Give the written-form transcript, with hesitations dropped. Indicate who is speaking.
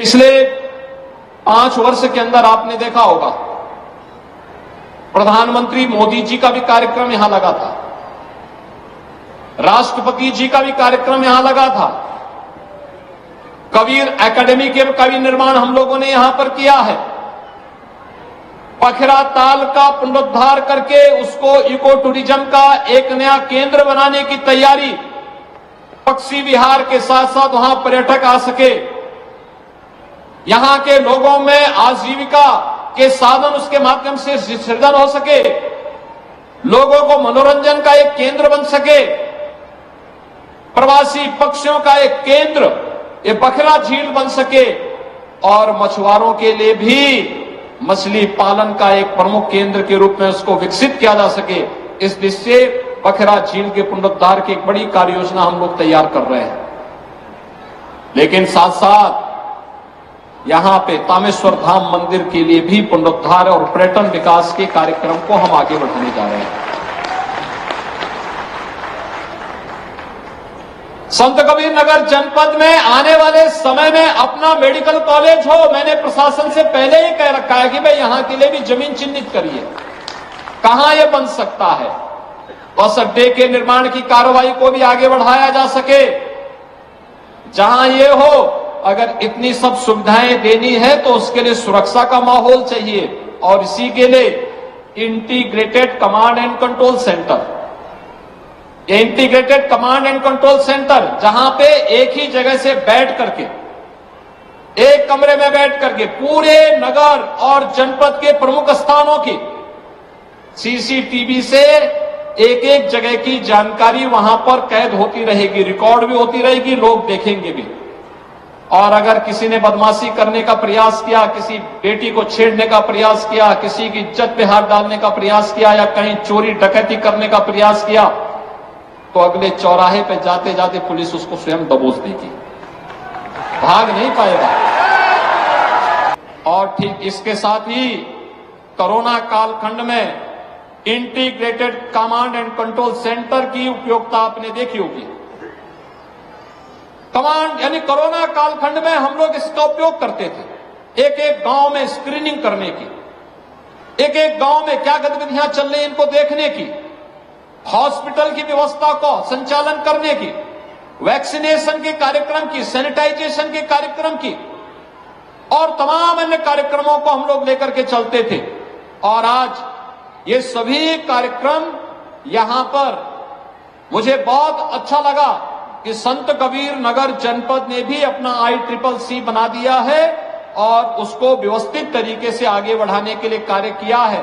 Speaker 1: पिछले 5 वर्ष के अंदर आपने देखा होगा प्रधानमंत्री मोदी जी का भी कार्यक्रम यहां लगा था, राष्ट्रपति जी का भी कार्यक्रम यहां लगा था, कबीर एकेडमी का भी निर्माण हम लोगों ने यहां पर किया है। पखरा ताल का पुनरुद्धार करके उसको इको टूरिज्म का एक नया केंद्र बनाने की तैयारी, पक्षी विहार के साथ साथ वहां पर्यटक आ सके, यहां के लोगों में आजीविका के साधन उसके माध्यम से सृजन हो सके, लोगों को मनोरंजन का एक केंद्र बन सके, प्रवासी पक्षियों का एक केंद्र ये बखरा झील बन सके और मछुआरों के लिए भी मछली पालन का एक प्रमुख केंद्र के रूप में उसको विकसित किया जा सके। इस दृष्टि से बखरा झील के पुनरुद्धार की एक बड़ी कार्य योजना हम लोग तैयार कर रहे हैं। लेकिन साथ साथ यहां पे तामेश्वर धाम मंदिर के लिए भी पुनरुद्धार और पर्यटन विकास के कार्यक्रम को हम आगे बढ़ाने जा रहे हैं। संत कबीर नगर जनपद में आने वाले समय में अपना मेडिकल कॉलेज हो, मैंने प्रशासन से पहले ही कह रखा है कि भाई यहां के लिए भी जमीन चिन्हित करिए, कहां यह बन सकता है। बस अड्डे के निर्माण की कार्रवाई को भी आगे बढ़ाया जा सके, जहां यह हो। अगर इतनी सब सुविधाएं देनी है तो उसके लिए सुरक्षा का माहौल चाहिए और इसी के लिए integrated command and control centre, ये integrated command and control centre जहां पे एक ही जगह से बैठ करके, एक कमरे में बैठ करके पूरे नगर और जनपद के प्रमुख स्थानों की सीसीटीवी से एक एक जगह की जानकारी वहां पर कैद होती रहेगी, रिकॉर्ड भी होती रहेगी, लोग देखेंगे भी। और अगर किसी ने बदमाशी करने का प्रयास किया, किसी बेटी को छेड़ने का प्रयास किया, किसी की इज्जत पे हाथ डालने का प्रयास किया या कहीं चोरी डकैती करने का प्रयास किया, तो अगले चौराहे पे जाते जाते पुलिस उसको स्वयं दबोच देगी, भाग नहीं पाएगा। और ठीक इसके साथ ही कोरोना कालखंड में integrated command and control centre की उपयोगिता आपने देखी होगी। कमांड यानी कोरोना कालखंड में हम लोग इसका उपयोग करते थे, एक एक गांव में स्क्रीनिंग करने की, एक एक गांव में क्या गतिविधियां चल रही इनको देखने की, हॉस्पिटल की व्यवस्था को संचालन करने की, वैक्सीनेशन के कार्यक्रम की, सैनिटाइजेशन के कार्यक्रम की और तमाम अन्य कार्यक्रमों को हम लोग लेकर के चलते थे। और आज ये सभी कार्यक्रम यहां पर मुझे बहुत अच्छा लगा कि संत कबीर नगर जनपद ने भी अपना ICCC बना दिया है और उसको व्यवस्थित तरीके से आगे बढ़ाने के लिए कार्य किया है।